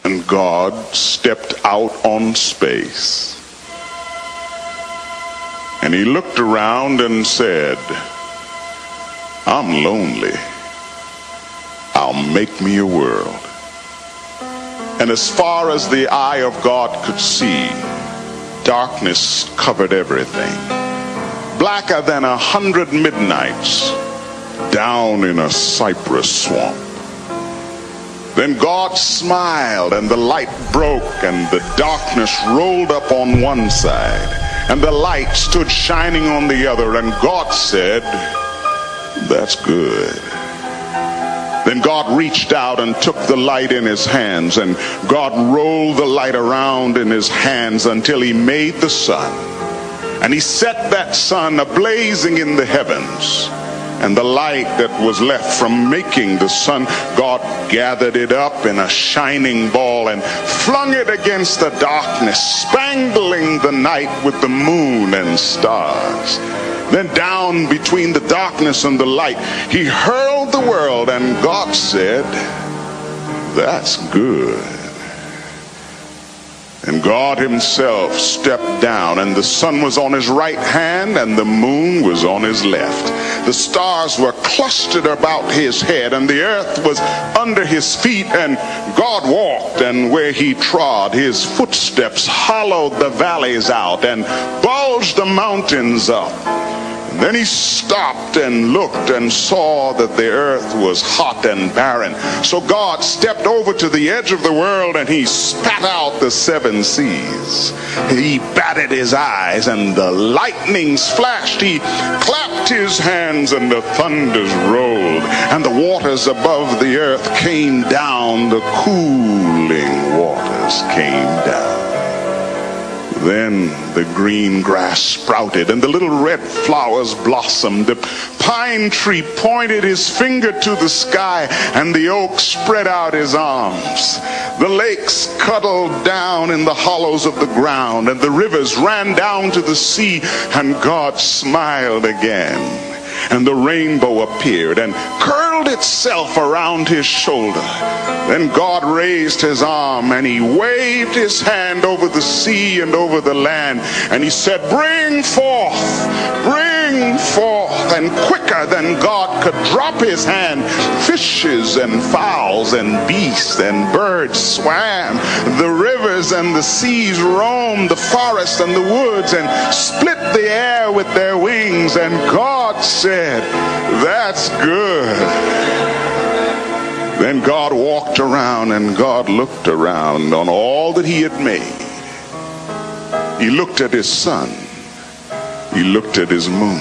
And God stepped out on space. And he looked around and said, I'm lonely. I'll make me a world. And as far as the eye of God could see, darkness covered everything. Blacker than 100 midnights down in a cypress swamp. Then God smiled, and the light broke, and the darkness rolled up on one side, and the light stood shining on the other, and God said, that's good. Then God reached out and took the light in his hands, and God rolled the light around in his hands until he made the sun. And he set that sun a-blazing in the heavens. And the light that was left from making the sun, God gathered it up in a shining ball and flung it against the darkness, spangling the night with the moon and stars. Then down between the darkness and the light, he hurled the world, and God said, that's good. And God himself stepped down, and the sun was on his right hand, and the moon was on his left. The stars were clustered about his head, and the earth was under his feet, and God walked, and where he trod, his footsteps hollowed the valleys out and bulged the mountains up. And then he stopped and looked and saw that the earth was hot and barren. So God stepped over to the edge of the world, and he spat out the 7 seas. He batted his eyes, and the lightnings flashed. He clapped his hands, and the thunders rolled, and the waters above the earth came down. The cooling waters came down. Then the green grass sprouted, and the little red flowers blossomed. The pine tree pointed his finger to the sky, and the oak spread out his arms. The lakes cuddled down in the hollows of the ground, and the rivers ran down to the sea, and God smiled again. And the rainbow appeared and curled itself around his shoulder. Then God raised his arm, and he waved his hand over the sea and over the land, and he said, bring forth, bring forth. And quicker than God could drop his hand, fishes and fowls and beasts and birds swam. The rivers and the seas roamed the forest and the woods, and split the air with their wings. And God said, that's good. Then God walked around, and God looked around on all that he had made. He looked at his sun. He looked at his moon.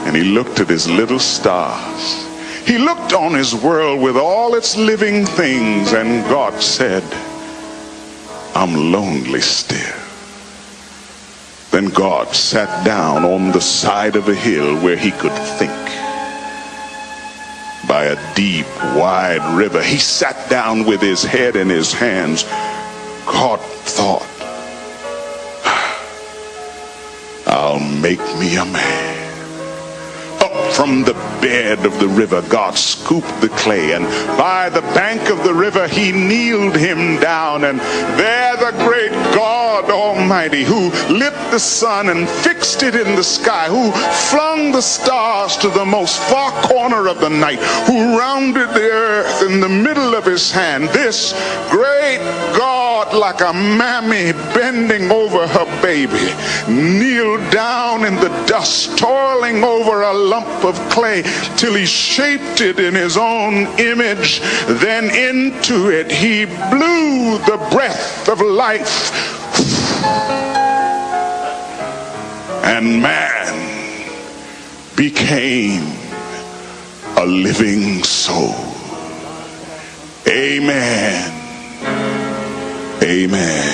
And he looked at his little stars. He looked on his world with all its living things, and God said, I'm lonely still. Then God sat down on the side of a hill where he could think. By a deep, wide river, he sat down with his head in his hands. God thought, I'll make me a man. Up from the bed of the river, God scooped the clay, and by the bank of the river he kneeled him down. And there the great God Almighty, who lit the sun and fixed it in the sky, who flung the stars to the most far corner of the night, who rounded the earth in the middle of his hand, this great God, like a mammy bending over her baby, kneeled down in the dust, toiling over a lump of clay till he shaped it in his own image. Then into it he blew the breath of life, and man became a living soul. Amen. Amen.